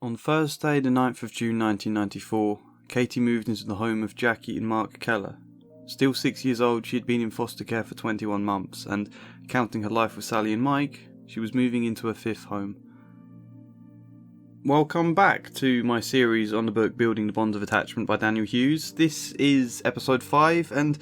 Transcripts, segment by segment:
On Thursday, the 9th of June 1994, Katie moved into the home of Jackie and Mark Keller. Still 6 years old, she had been in foster care for 21 months, and, counting her life with Sally and Mike, she was moving into her fifth home. Welcome back to my series on the book Building the Bonds of Attachment by Daniel Hughes. This is episode 5, and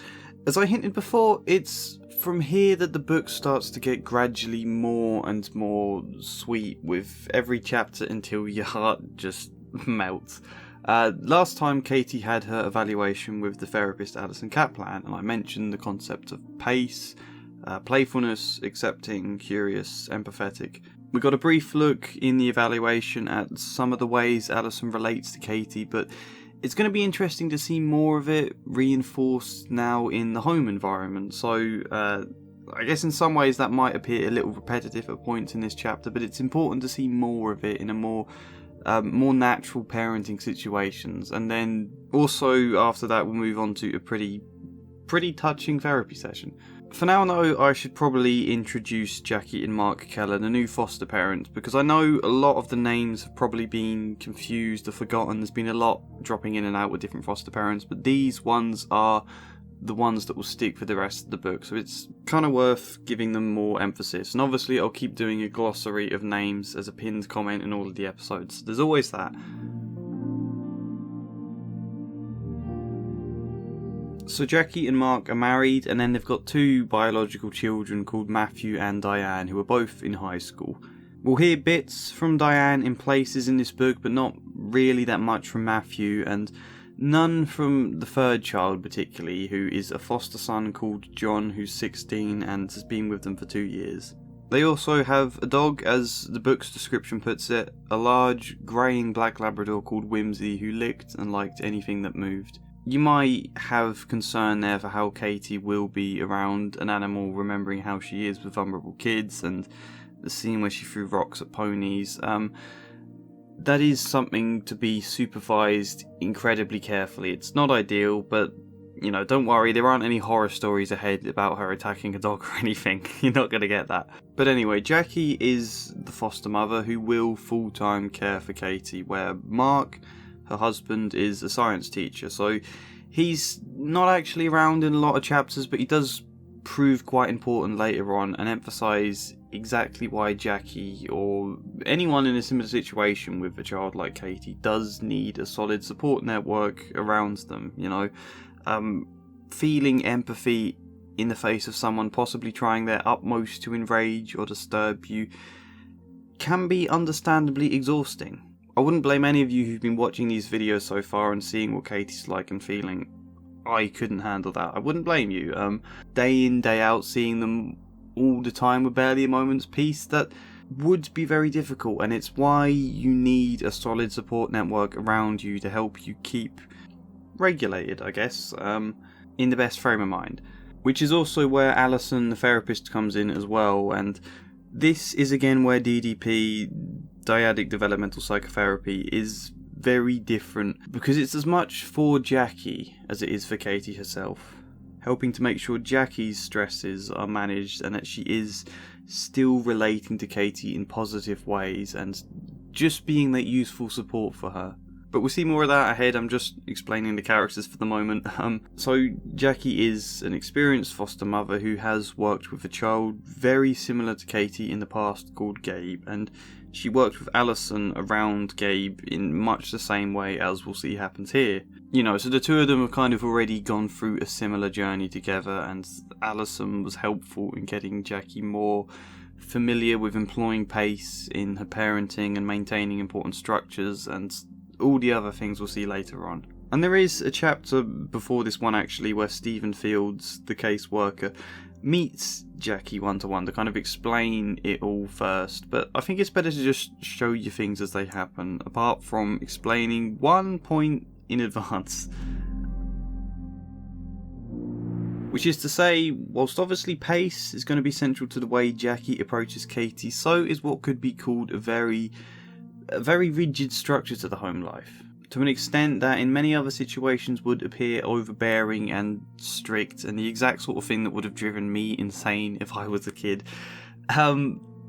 as I hinted before, it's from here that the book starts to get gradually more and more sweet with every chapter until your heart just melts. Last time Katie had her evaluation with the therapist Alison Kaplan, and I mentioned the concept of pace, playfulness, accepting, curious, empathetic. We got a brief look in the evaluation at some of the ways Alison relates to Katie, but it's going to be interesting to see more of it reinforced now in the home environment. So I guess in some ways that might appear a little repetitive at points in this chapter, but it's important to see more of it in a more natural parenting situations. And then also after that we'll move on to a pretty touching therapy session. For now, though, I should probably introduce Jackie and Mark Keller, the new foster parents, because I know a lot of the names have probably been confused or forgotten. There's been a lot dropping in and out with different foster parents, but these ones are the ones that will stick for the rest of the book, so it's kind of worth giving them more emphasis. And obviously I'll keep doing a glossary of names as a pinned comment in all of the episodes. There's always that. So Jackie and Mark are married, and then they've got two biological children called Matthew and Diane, who are both in high school. We'll hear bits from Diane in places in this book, but not really that much from Matthew, and none from the third child particularly, who is a foster son called John, who's 16 and has been with them for 2 years. They also have a dog, as the book's description puts it, a large greying black Labrador called Whimsy, who licked and liked anything that moved. You might have concern there for how Katie will be around an animal, remembering how she is with vulnerable kids and the scene where she threw rocks at ponies. That is something to be supervised incredibly carefully. It's not ideal, but don't worry, there aren't any horror stories ahead about her attacking a dog or anything. You're not going to get that. But anyway, Jackie is the foster mother who will full-time care for Katie, where Mark, her husband, is a science teacher, so he's not actually around in a lot of chapters, but he does prove quite important later on and emphasise exactly why Jackie, or anyone in a similar situation with a child like Katie, does need a solid support network around them. Feeling empathy in the face of someone possibly trying their utmost to enrage or disturb you can be understandably exhausting. I wouldn't blame any of you who've been watching these videos so far and seeing what Katie's like and feeling. I couldn't handle that. I wouldn't blame you. Day in, day out, seeing them all the time with barely a moment's peace, that would be very difficult, and it's why you need a solid support network around you to help you keep regulated, I guess, in the best frame of mind. Which is also where Alison, the therapist, comes in as well, and this is again where DDP, dyadic developmental psychotherapy, is very different, because it's as much for Jackie as it is for Katie herself, helping to make sure Jackie's stresses are managed and that she is still relating to Katie in positive ways and just being that useful support for her. But we'll see more of that ahead. I'm just explaining the characters for the moment. So Jackie is an experienced foster mother who has worked with a child very similar to Katie in the past called Gabe, and she worked with Alison around Gabe in much the same way as we'll see happens here. So the two of them have kind of already gone through a similar journey together, and Alison was helpful in getting Jackie more familiar with employing pace in her parenting and maintaining important structures and all the other things we'll see later on. And there is a chapter before this one actually where Stephen Fields, the caseworker, meets Jackie one-to-one to kind of explain it all first, but I think it's better to just show you things as they happen, apart from explaining one point in advance. Which is to say, whilst obviously pace is going to be central to the way Jackie approaches Katie, so is what could be called a very rigid structure to the home life, to an extent that in many other situations would appear overbearing and strict, and the exact sort of thing that would have driven me insane if I was a kid.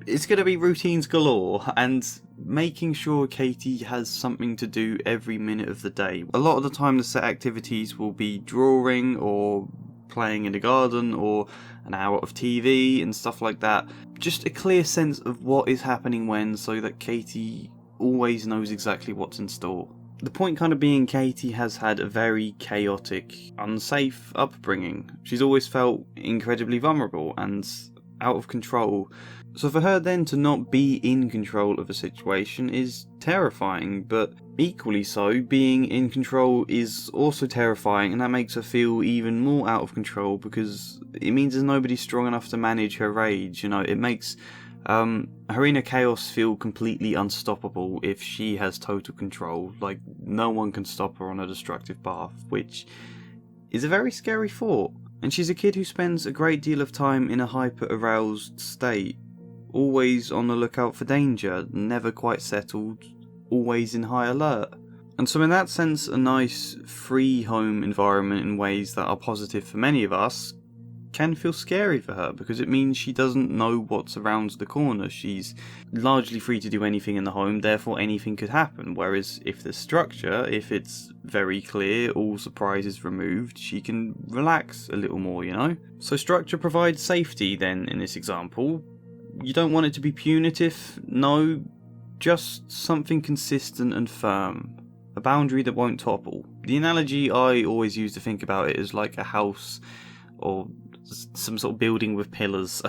It's going to be routines galore, and making sure Katie has something to do every minute of the day. A lot of the time the set activities will be drawing or playing in the garden or an hour of TV and stuff like that. Just a clear sense of what is happening when, so that Katie always knows exactly what's in store. The point kind of being, Katie has had a very chaotic, unsafe upbringing. She's always felt incredibly vulnerable and out of control. So for her then to not be in control of a situation is terrifying, but equally so, being in control is also terrifying, and that makes her feel even more out of control because it means there's nobody strong enough to manage her rage. You know, it makes her inner chaos feel completely unstoppable if she has total control. Like, no one can stop her on a destructive path, which is a very scary thought. And she's a kid who spends a great deal of time in a hyper-aroused state, always on the lookout for danger, never quite settled, always in high alert. And so in that sense, a nice, free home environment in ways that are positive for many of us can feel scary for her, because it means she doesn't know what's around the corner. She's largely free to do anything in the home, therefore anything could happen, whereas if there's structure, if it's very clear, all surprises removed, she can relax a little more, you know? So structure provides safety then in this example. You don't want it to be punitive, no, just something consistent and firm. A boundary that won't topple. The analogy I always use to think about it is like a house or some sort of building with pillars.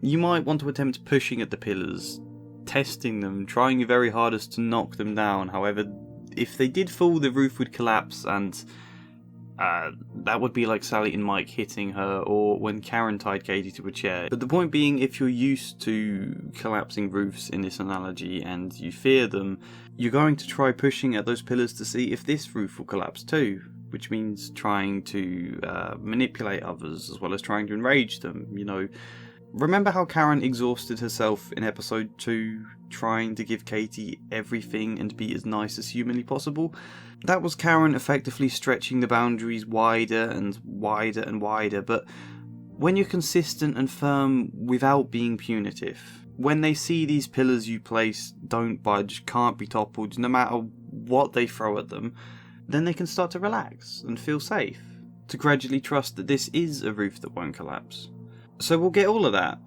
You might want to attempt pushing at the pillars, testing them, trying your very hardest to knock them down. However, if they did fall, the roof would collapse, and that would be like Sally and Mike hitting her, or when Karen tied Katie to a chair. But the point being, if you're used to collapsing roofs in this analogy and you fear them, you're going to try pushing at those pillars to see if this roof will collapse too, which means trying to manipulate others as well as trying to enrage them, you know. Remember how Karen exhausted herself in episode 2 trying to give Katie everything and be as nice as humanly possible? That was Karen effectively stretching the boundaries wider and wider and wider, but when you're consistent and firm without being punitive, when they see these pillars you place don't budge, can't be toppled, no matter what they throw at them, then they can start to relax and feel safe, to gradually trust that this is a roof that won't collapse. So we'll get all of that.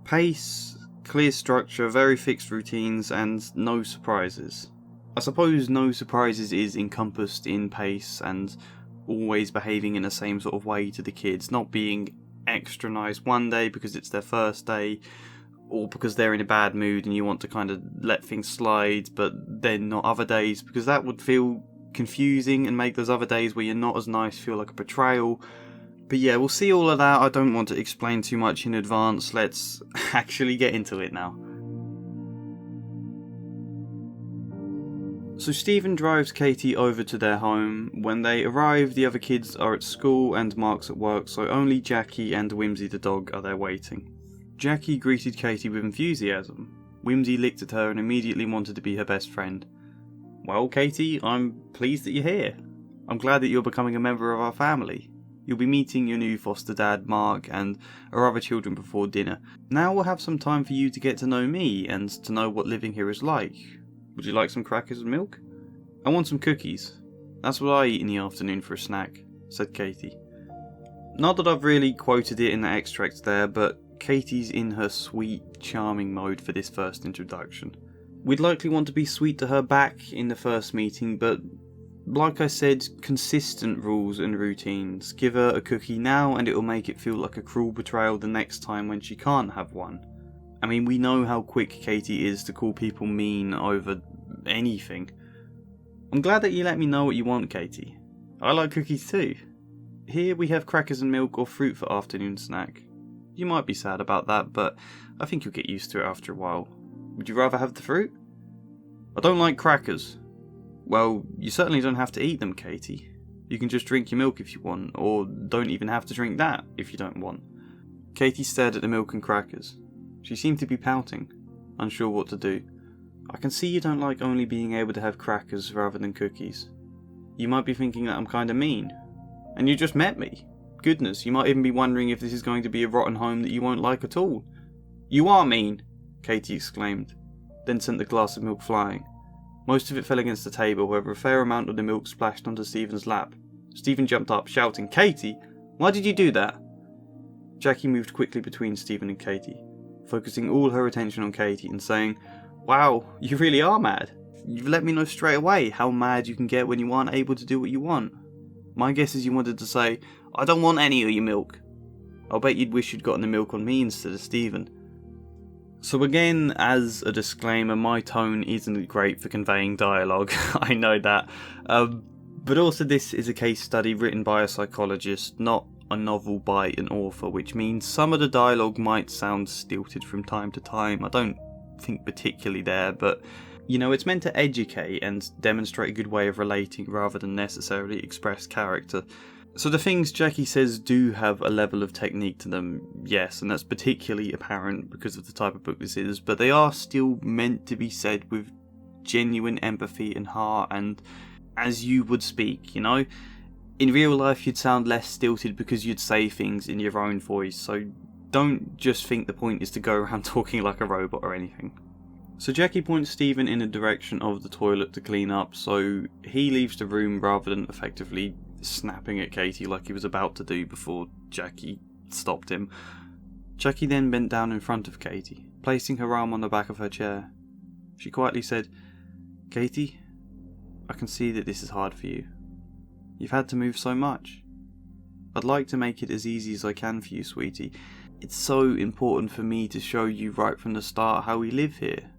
Pace, clear structure, very fixed routines, and no surprises. I suppose no surprises is encompassed in pace and always behaving in the same sort of way to the kids, not being extra nice one day because it's their first day, or because they're in a bad mood and you want to kind of let things slide, but then not other days, because that would feel confusing and make those other days where you're not as nice feel like a betrayal. But yeah, we'll see all of that. I don't want to explain too much in advance. Let's actually get into it now. So Stephen drives Katie over to their home. When they arrive, the other kids are at school and Mark's at work, so only Jackie and Whimsy the dog are there waiting. Jackie greeted Katie with enthusiasm. Whimsy licked at her and immediately wanted to be her best friend. Well, Katie, I'm pleased that you're here. I'm glad that you're becoming a member of our family. You'll be meeting your new foster dad, Mark, and our other children before dinner. Now we'll have some time for you to get to know me and to know what living here is like. Would you like some crackers and milk? I want some cookies. That's what I eat in the afternoon for a snack, said Katie. Not that I've really quoted it in the extract there, but Katie's in her sweet, charming mode for this first introduction. We'd likely want to be sweet to her back in the first meeting, but like I said, consistent rules and routines. Give her a cookie now and it'll make it feel like a cruel betrayal the next time when she can't have one. I mean, we know how quick Katie is to call people mean over anything. I'm glad that you let me know what you want, Katie. I like cookies too. Here we have crackers and milk or fruit for afternoon snack. You might be sad about that, but I think you'll get used to it after a while. Would you rather have the fruit? I don't like crackers. Well, you certainly don't have to eat them, Katie. You can just drink your milk if you want, or don't even have to drink that if you don't want. Katie stared at the milk and crackers. She seemed to be pouting, unsure what to do. I can see you don't like only being able to have crackers rather than cookies. You might be thinking that I'm kinda mean. And you just met me. Goodness, you might even be wondering if this is going to be a rotten home that you won't like at all. You are mean. Katie exclaimed, then sent the glass of milk flying. Most of it fell against the table, however a fair amount of the milk splashed onto Stephen's lap. Stephen jumped up, shouting, "Katie, why did you do that?" Jackie moved quickly between Stephen and Katie, focusing all her attention on Katie and saying, "Wow, you really are mad. You've let me know straight away how mad you can get when you aren't able to do what you want. My guess is you wanted to say, 'I don't want any of your milk.' I'll bet you'd wish you'd gotten the milk on me instead of Stephen." So again, as a disclaimer, my tone isn't great for conveying dialogue, I know that. But also this is a case study written by a psychologist, not a novel by an author, which means some of the dialogue might sound stilted from time to time. I don't think particularly there, but you know, it's meant to educate and demonstrate a good way of relating rather than necessarily express character. So the things Jackie says do have a level of technique to them, yes, and that's particularly apparent because of the type of book this is, but they are still meant to be said with genuine empathy and heart, and as you would speak, you know? In real life you'd sound less stilted because you'd say things in your own voice, so don't just think the point is to go around talking like a robot or anything. So Jackie points Stephen in the direction of the toilet to clean up, so he leaves the room rather than effectively snapping at Katie like he was about to do before Jackie stopped him. Jackie then bent down in front of Katie, placing her arm on the back of her chair. She quietly said, "Katie, I can see that this is hard for you. You've had to move so much. I'd like to make it as easy as I can for you, sweetie. It's so important for me to show you right from the start how we live here.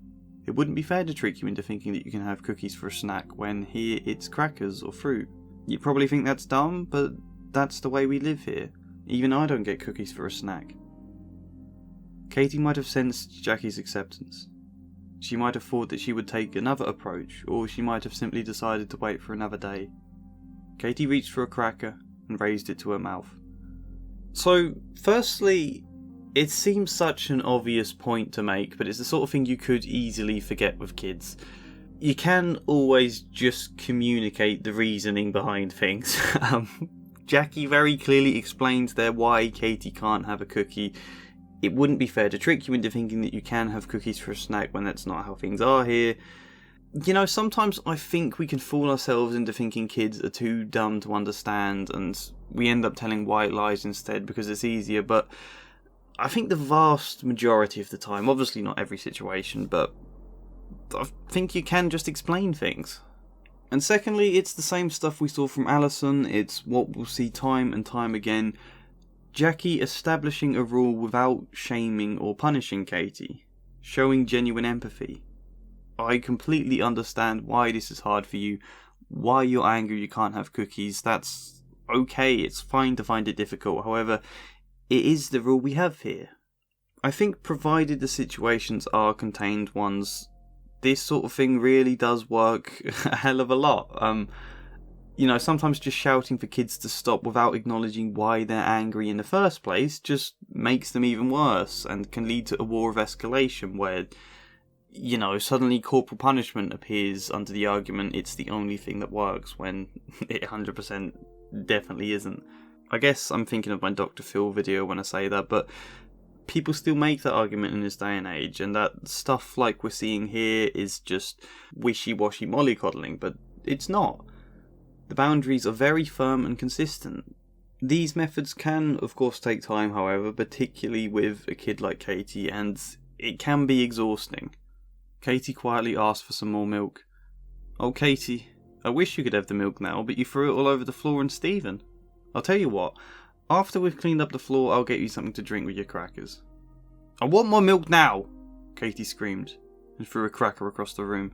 It wouldn't be fair to trick you into thinking that you can have cookies for a snack when here it's crackers or fruit. You probably think that's dumb, but that's the way we live here. Even I don't get cookies for a snack." Katie might have sensed Jackie's acceptance. She might have thought that she would take another approach, or she might have simply decided to wait for another day. Katie reached for a cracker and raised it to her mouth. So, firstly, it seems such an obvious point to make, but it's the sort of thing you could easily forget with kids. You can always just communicate the reasoning behind things. Jackie very clearly explains there why Katie can't have a cookie. It wouldn't be fair to trick you into thinking that you can have cookies for a snack when that's not how things are here. You know, sometimes I think we can fool ourselves into thinking kids are too dumb to understand, and we end up telling white lies instead because it's easier, but I think the vast majority of the time, obviously not every situation, but I think you can just explain things. And secondly, it's the same stuff we saw from Allison, it's what we'll see time and time again. Jackie establishing a rule without shaming or punishing Katie, showing genuine empathy. I completely understand why this is hard for you, why you're angry you can't have cookies. That's okay, it's fine to find it difficult. However, it is the rule we have here. I think provided the situations are contained ones, this sort of thing really does work a hell of a lot. You know, sometimes just shouting for kids to stop without acknowledging why they're angry in the first place just makes them even worse and can lead to a war of escalation where, you know, suddenly corporal punishment appears under the argument it's the only thing that works when it 100% definitely isn't. I guess I'm thinking of my Dr. Phil video when I say that, but people still make that argument in this day and age, and that stuff like we're seeing here is just wishy-washy mollycoddling, but it's not. The boundaries are very firm and consistent. These methods can, of course, take time, however, particularly with a kid like Katie, and it can be exhausting. Katie quietly asked for some more milk. "Oh, Katie, I wish you could have the milk now, but you threw it all over the floor and Stephen. I'll tell you what, after we've cleaned up the floor, I'll get you something to drink with your crackers." "I want my milk now!" Katie screamed, and threw a cracker across the room.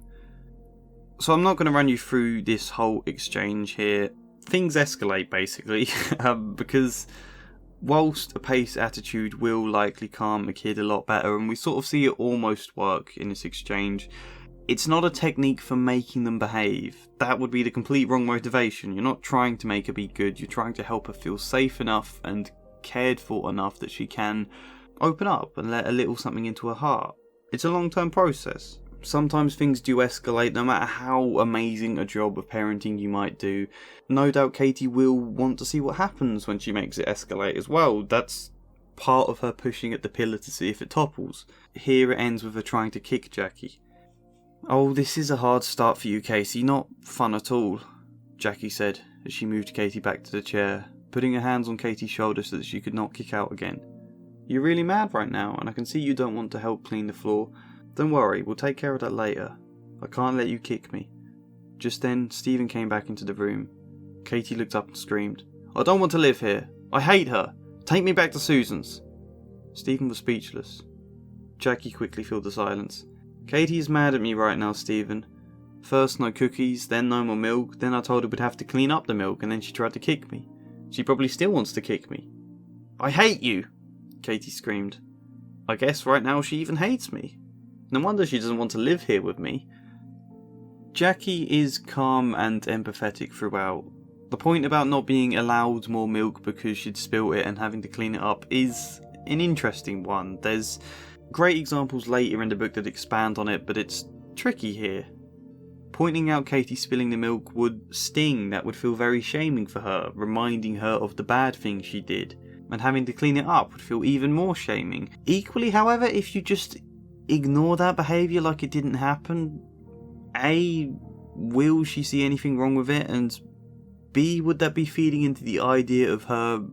So I'm not going to run you through this whole exchange here. Things escalate, basically, because whilst a pace attitude will likely calm a kid a lot better, and we sort of see it almost work in this exchange, it's not a technique for making them behave. That would be the complete wrong motivation. You're not trying to make her be good, you're trying to help her feel safe enough and cared for enough that she can open up and let a little something into her heart. It's a long-term process. Sometimes things do escalate no matter how amazing a job of parenting you might do. No doubt Katie will want to see what happens when she makes it escalate as well. That's part of her pushing at the pillar to see if it topples. Here it ends with her trying to kick Jackie. "Oh, this is a hard start for you, Katie, not fun at all," Jackie said as she moved Katie back to the chair, putting her hands on Katie's shoulders so that she could not kick out again. "You're really mad right now, and I can see you don't want to help clean the floor. Don't worry, we'll take care of that later. I can't let you kick me." Just then, Stephen came back into the room. Katie looked up and screamed, "I don't want to live here. I hate her. Take me back to Susan's." Stephen was speechless. Jackie quickly filled the silence. "Katie is mad at me right now, Stephen. First no cookies, then no more milk, then I told her we'd have to clean up the milk, and then she tried to kick me. She probably still wants to kick me." "I hate you!" Katie screamed. "I guess right now she even hates me. No wonder she doesn't want to live here with me." Jackie is calm and empathetic throughout. The point about not being allowed more milk because she'd spilt it and having to clean it up is an interesting one. There's great examples later in the book that expand on it, but it's tricky here. Pointing out Katie spilling the milk would sting, that would feel very shaming for her, reminding her of the bad things she did, and having to clean it up would feel even more shaming. Equally, however, if you just ignore that behaviour like it didn't happen, A, will she see anything wrong with it, and B, would that be feeding into the idea of her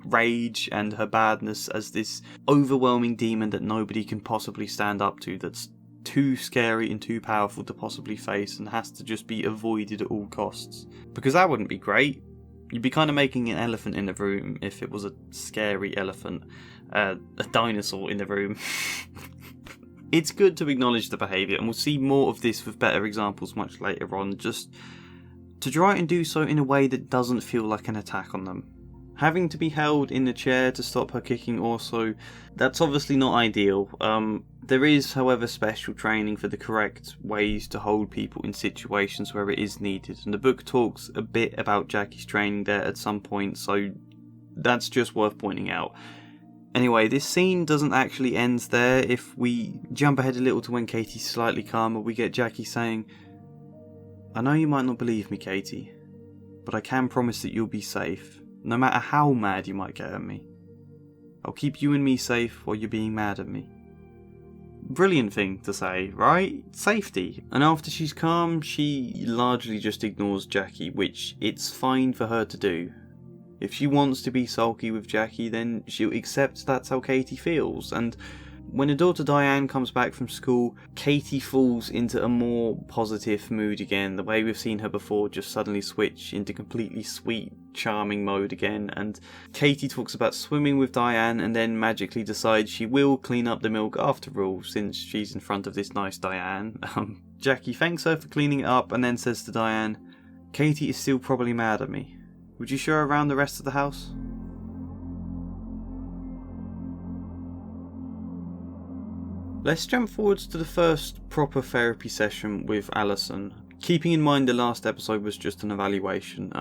rage and her badness as this overwhelming demon that nobody can possibly stand up to, that's too scary and too powerful to possibly face and has to just be avoided at all costs? Because that wouldn't be great. You'd be kind of making an elephant in the room if it was a scary elephant. A dinosaur in the room. It's good to acknowledge the behaviour, and we'll see more of this with better examples much later on, just to try and do so in a way that doesn't feel like an attack on them. Having to be held in the chair to stop her kicking also, that's obviously not ideal. There is, however, special training for the correct ways to hold people in situations where it is needed, and the book talks a bit about Jackie's training there at some point, so that's just worth pointing out. Anyway, this scene doesn't actually end there. If we jump ahead a little to when Katie's slightly calmer, we get Jackie saying, "I know you might not believe me, Katie, but I can promise that you'll be safe, no matter how mad you might get at me. I'll keep you and me safe while you're being mad at me." Brilliant thing to say, right? Safety. And after she's calm, she largely just ignores Jackie, which it's fine for her to do. If she wants to be sulky with Jackie, then she'll accept that's how Katie feels. And when her daughter Diane comes back from school, Katie falls into a more positive mood again. The way we've seen her before just suddenly switch into completely sweet, charming mode again. And Katie talks about swimming with Diane and then magically decides she will clean up the milk after all, since she's in front of this nice Diane. Jackie thanks her for cleaning it up and then says to Diane, "Katie is still probably mad at me. Would you show her around the rest of the house?" Let's jump forwards to the first proper therapy session with Alison. Keeping in mind the last episode was just an evaluation.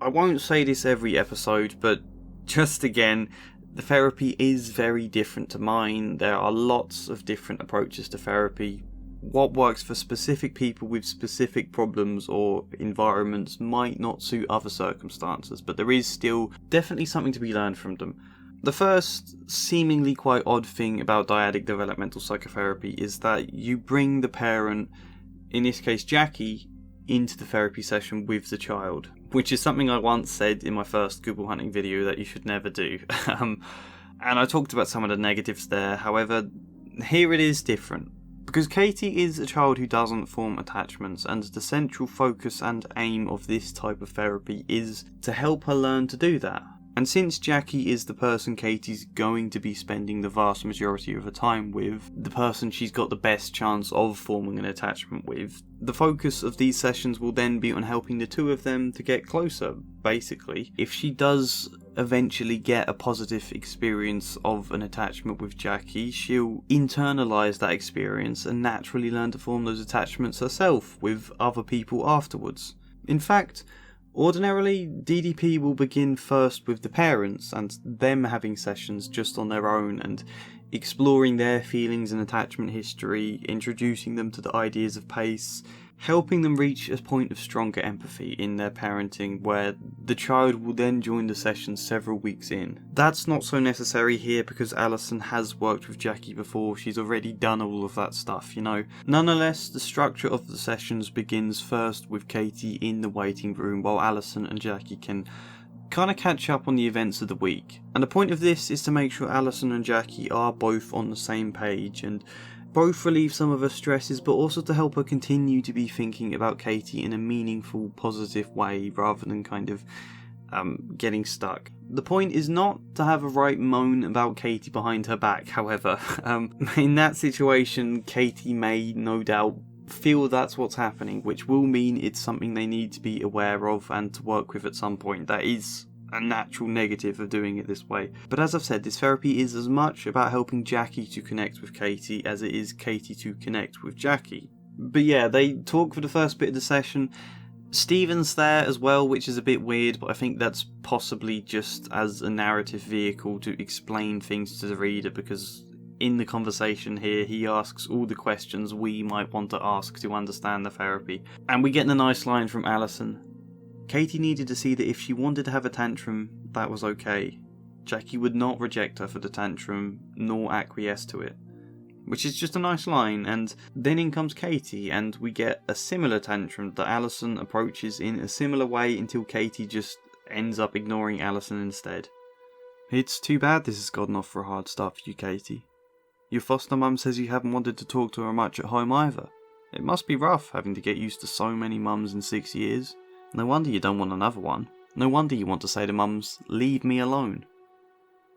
I won't say this every episode, but just again, the therapy is very different to mine. There are lots of different approaches to therapy. What works for specific people with specific problems or environments might not suit other circumstances, but there is still definitely something to be learned from them. The first, seemingly quite odd thing about dyadic developmental psychotherapy is that you bring the parent, in this case Jackie, into the therapy session with the child, which is something I once said in my first Google hunting video that you should never do. And I talked about some of the negatives there. However, here it is different. Because Katie is a child who doesn't form attachments, and the central focus and aim of this type of therapy is to help her learn to do that. And since Jackie is the person Katie's going to be spending the vast majority of her time with, the person she's got the best chance of forming an attachment with, the focus of these sessions will then be on helping the two of them to get closer, basically. If she does eventually get a positive experience of an attachment with Jackie, she'll internalise that experience and naturally learn to form those attachments herself with other people afterwards. In fact, ordinarily, DDP will begin first with the parents and them having sessions just on their own and exploring their feelings and attachment history, introducing them to the ideas of pace, helping them reach a point of stronger empathy in their parenting where the child will then join the session several weeks in. That's not so necessary here because Alison has worked with Jackie before, she's already done all of that stuff, you know. Nonetheless, the structure of the sessions begins first with Katie in the waiting room while Alison and Jackie can kind of catch up on the events of the week. And the point of this is to make sure Alison and Jackie are both on the same page and both relieve some of her stresses, but also to help her continue to be thinking about Katie in a meaningful, positive way rather than kind of getting stuck. The point is not to have a right moan about Katie behind her back, however. In that situation, Katie may no doubt feel that's what's happening, which will mean it's something they need to be aware of and to work with at some point. That is a natural negative of doing it this way. But as I've said, this therapy is as much about helping Jackie to connect with Katie as it is Katie to connect with Jackie. But yeah, they talk for the first bit of the session. Stephen's there as well, which is a bit weird, but I think that's possibly just as a narrative vehicle to explain things to the reader, because in the conversation here, he asks all the questions we might want to ask to understand the therapy. And we get a nice line from Alison. Katie needed to see that if she wanted to have a tantrum, that was okay. Jackie would not reject her for the tantrum, nor acquiesce to it. Which is just a nice line, and then in comes Katie, and we get a similar tantrum that Alison approaches in a similar way until Katie just ends up ignoring Alison instead. It's too bad this has gotten off for a hard start for you, Katie. Your foster mum says you haven't wanted to talk to her much at home either. It must be rough having to get used to so many mums in 6 years. No wonder you don't want another one. No wonder you want to say to mums, leave me alone.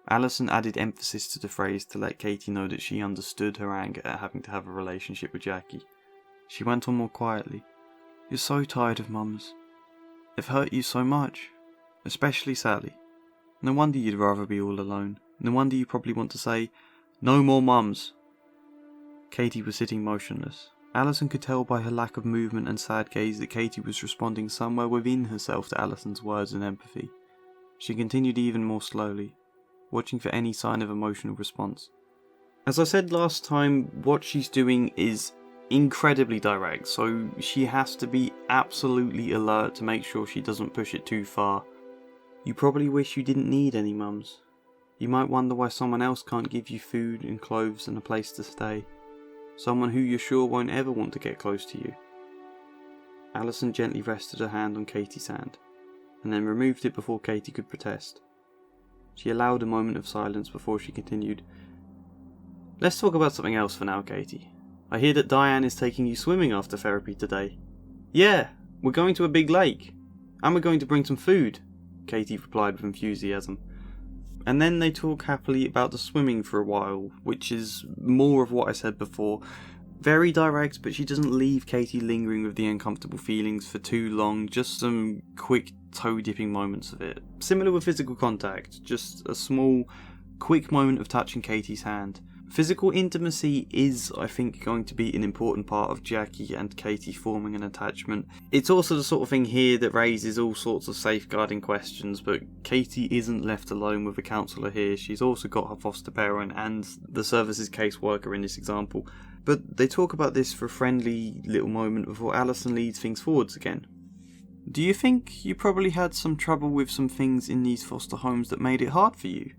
Alison added emphasis to the phrase to let Katie know that she understood her anger at having to have a relationship with Jackie. She went on more quietly. You're so tired of mums. They've hurt you so much. Especially Sally. No wonder you'd rather be all alone. No wonder you probably want to say, no more mums. Katie was sitting motionless. Alison could tell by her lack of movement and sad gaze that Katie was responding somewhere within herself to Alison's words and empathy. She continued even more slowly, watching for any sign of emotional response. As I said last time, what she's doing is incredibly direct, so she has to be absolutely alert to make sure she doesn't push it too far. You probably wish you didn't need any mums. You might wonder why someone else can't give you food and clothes and a place to stay. Someone who you're sure won't ever want to get close to you. Alison gently rested her hand on Katie's hand, and then removed it before Katie could protest. She allowed a moment of silence before she continued. Let's talk about something else for now, Katie. I hear that Diane is taking you swimming after therapy today. Yeah, we're going to a big lake. And we're going to bring some food, Katie replied with enthusiasm. And then they talk happily about the swimming for a while, which is more of what I said before. Very direct, but she doesn't leave Katie lingering with the uncomfortable feelings for too long, just some quick toe-dipping moments of it. Similar with physical contact, just a small, quick moment of touching Katie's hand. Physical intimacy is, I think, going to be an important part of Jackie and Katie forming an attachment. It's also the sort of thing here that raises all sorts of safeguarding questions, but Katie isn't left alone with a counsellor here. She's also got her foster parent and the services caseworker in this example. But they talk about this for a friendly little moment before Alison leads things forwards again. Do you think you probably had some trouble with some things in these foster homes that made it hard for you?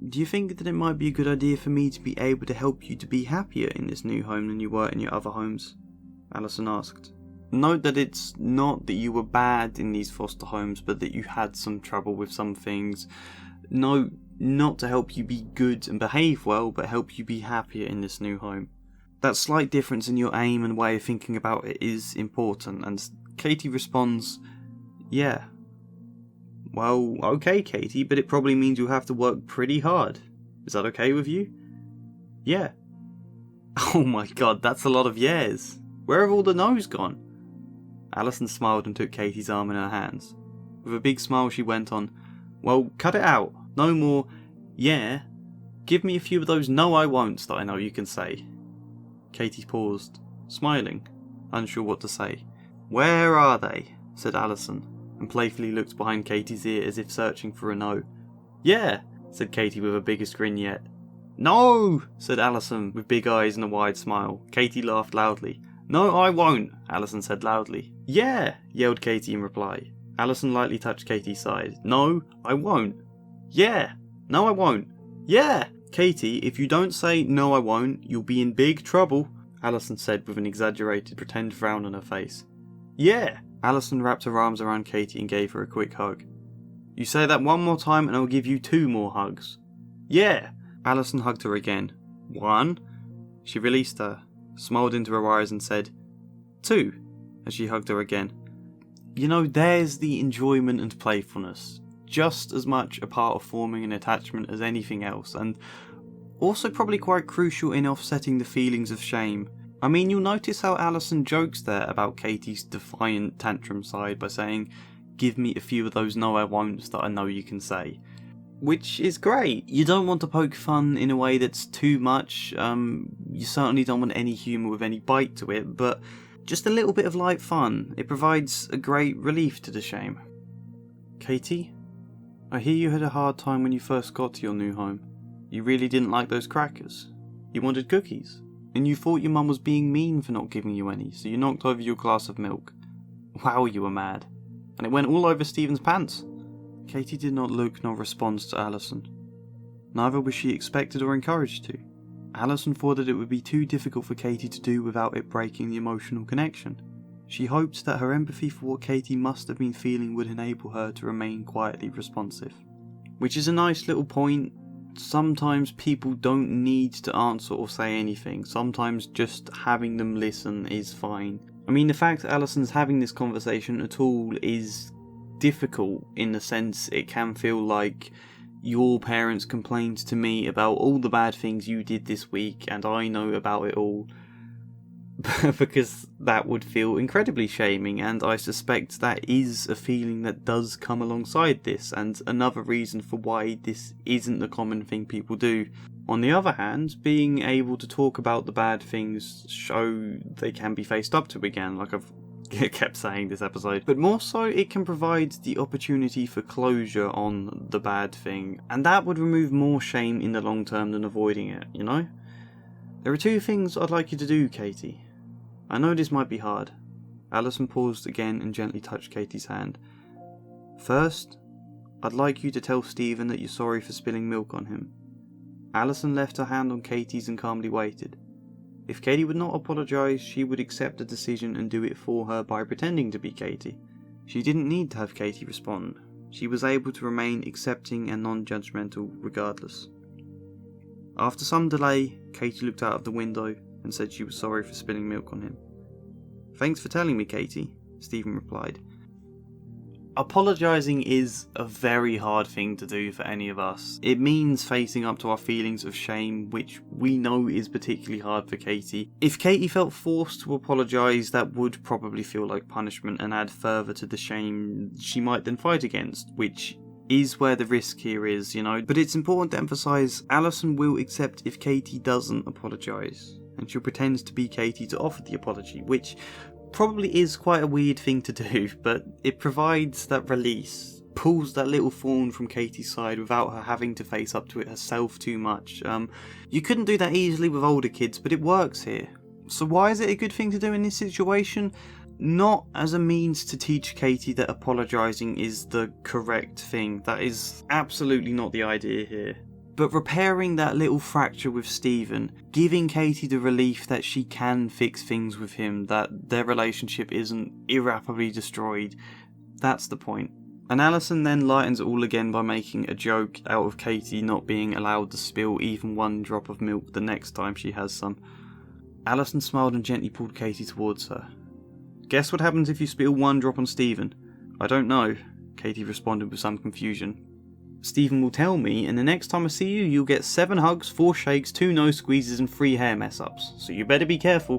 Do you think that it might be a good idea for me to be able to help you to be happier in this new home than you were in your other homes? Alison asked. Note that it's not that you were bad in these foster homes, but that you had some trouble with some things. No, not to help you be good and behave well, but help you be happier in this new home. That slight difference in your aim and way of thinking about it is important, and Katie responds, yeah. Well, okay, Katie, but it probably means you'll have to work pretty hard. Is that okay with you? Yeah. Oh my god, that's a lot of yeahs. Where have all the no's gone? Alison smiled and took Katie's arm in her hands. With a big smile she went on, well, cut it out. No more, yeah. Give me a few of those no I won'ts that I know you can say. Katie paused, smiling, unsure what to say. Where are they? Said Alison, and playfully looked behind Katie's ear as if searching for a no. Yeah, said Katie with her biggest grin yet. No, said Alison with big eyes and a wide smile. Katie laughed loudly. No, I won't, Alison said loudly. Yeah, yelled Katie in reply. Alison lightly touched Katie's side. No, I won't. Yeah. No, I won't. Yeah. Katie, if you don't say no I won't, you'll be in big trouble, Alison said with an exaggerated pretend frown on her face. Yeah. Alison wrapped her arms around Katie and gave her a quick hug. You say that one more time and I'll give you 2 more hugs. Yeah. Alison hugged her again. 1. She released her, smiled into her eyes and said, 2, as she hugged her again. You know, there's the enjoyment and playfulness, just as much a part of forming an attachment as anything else, and also probably quite crucial in offsetting the feelings of shame. I mean, you'll notice how Alison jokes there about Katie's defiant tantrum side by saying, give me a few of those no I won'ts that I know you can say. Which is great. You don't want to poke fun in a way that's too much, you certainly don't want any humour with any bite to it, but just a little bit of light fun. It provides a great relief to the shame. Katie, I hear you had a hard time when you first got to your new home. You really didn't like those crackers. You wanted cookies, and you thought your mum was being mean for not giving you any, so you knocked over your glass of milk. Wow, you were mad. And it went all over Stephen's pants. Katie did not look nor respond to Alison. Neither was she expected or encouraged to. Alison thought that it would be too difficult for Katie to do without it breaking the emotional connection. She hoped that her empathy for what Katie must have been feeling would enable her to remain quietly responsive. Which is a nice little point. Sometimes people don't need to answer or say anything. Sometimes just having them listen is fine. I mean, the fact that Alison's having this conversation at all is difficult in the sense it can feel like your parents complained to me about all the bad things you did this week and I know about it all. Because that would feel incredibly shaming, and I suspect that is a feeling that does come alongside this, and another reason for why this isn't the common thing people do. On the other hand, being able to talk about the bad things show they can be faced up to again, like I've kept saying this episode, but more so it can provide the opportunity for closure on the bad thing, and that would remove more shame in the long term than avoiding it, you know? There are 2 things I'd like you to do, Katie. I know this might be hard. Alison paused again and gently touched Katie's hand. First, I'd like you to tell Stephen that you're sorry for spilling milk on him. Alison left her hand on Katie's and calmly waited. If Katie would not apologise, she would accept the decision and do it for her by pretending to be Katie. She didn't need to have Katie respond. She was able to remain accepting and non-judgmental regardless. After some delay, Katie looked out of the window and said she was sorry for spilling milk on him. Thanks for telling me, Katie, Stephen replied. Apologising is a very hard thing to do for any of us. It means facing up to our feelings of shame, which we know is particularly hard for Katie. If Katie felt forced to apologise, that would probably feel like punishment and add further to the shame she might then fight against, which is where the risk here is, you know. But it's important to emphasise, Alison will accept if Katie doesn't apologise, and she'll pretend to be Katie to offer the apology, which probably is quite a weird thing to do, but it provides that release, pulls that little thorn from Katie's side without her having to face up to it herself too much. You couldn't do that easily with older kids, but it works here. So why is it a good thing to do in this situation? Not as a means to teach Katie that apologising is the correct thing. That is absolutely not the idea here. But repairing that little fracture with Stephen, giving Katie the relief that she can fix things with him, that their relationship isn't irreparably destroyed, that's the point. And Alison then lightens it all again by making a joke out of Katie not being allowed to spill even 1 drop of milk the next time she has some. Alison smiled and gently pulled Katie towards her. Guess what happens if you spill 1 drop on Stephen? I don't know, Katie responded with some confusion. Stephen will tell me, and the next time I see you, you'll get 7 hugs, 4 shakes, 2 nose squeezes, and 3 hair mess-ups. So you better be careful.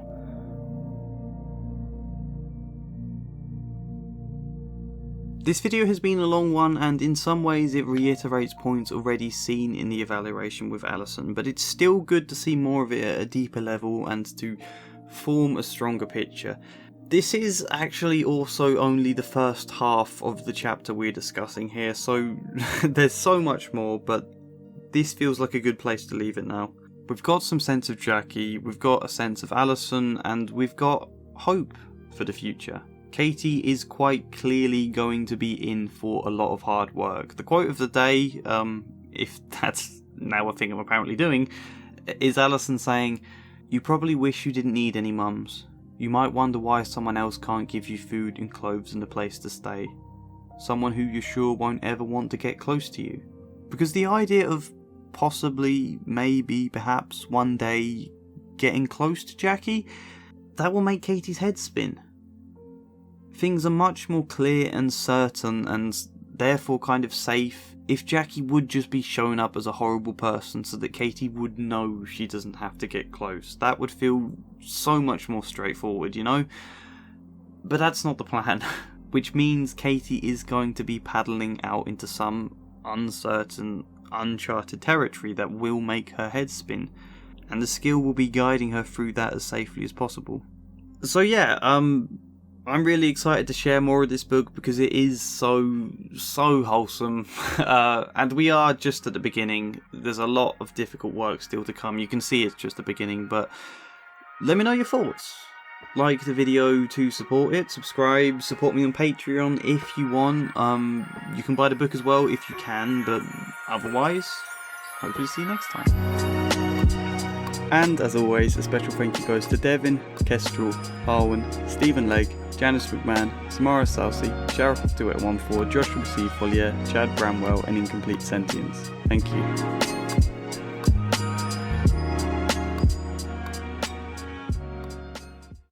This video has been a long one, and in some ways it reiterates points already seen in the evaluation with Alison, but it's still good to see more of it at a deeper level and to form a stronger picture. This is actually also only the first half of the chapter we're discussing here, so there's so much more, but this feels like a good place to leave it now. We've got some sense of Jackie, we've got a sense of Alison, and we've got hope for the future. Katie is quite clearly going to be in for a lot of hard work. The quote of the day, if that's now a thing I'm apparently doing, is Alison saying, "You probably wish you didn't need any mums. You might wonder why someone else can't give you food and clothes and a place to stay. Someone who you're sure won't ever want to get close to you." Because the idea of possibly, maybe, perhaps one day getting close to Jackie, that will make Katie's head spin. Things are much more clear and certain and therefore kind of safe if Jackie would just be shown up as a horrible person so that Katie would know she doesn't have to get close. That would feel so much more straightforward, you know? But that's not the plan, which means Katie is going to be paddling out into some uncertain, uncharted territory that will make her head spin, and the skill will be guiding her through that as safely as possible. So yeah, I'm really excited to share more of this book because it is so wholesome, and we are just at the beginning. There's a lot of difficult work still to come. You can see it's just the beginning, but let me know your thoughts. Like the video to support it, subscribe, support me on Patreon if you want. You can buy the book as well if you can, but otherwise, hopefully see you next time. And as always, a special thank you goes to Devin, Kestrel, Harwin, Stephen Legg, Janice McMahon, Samara Salsi, Sheriff of 2814, Joshua C. Follier, Chad Bramwell, and Incomplete Sentience. Thank you.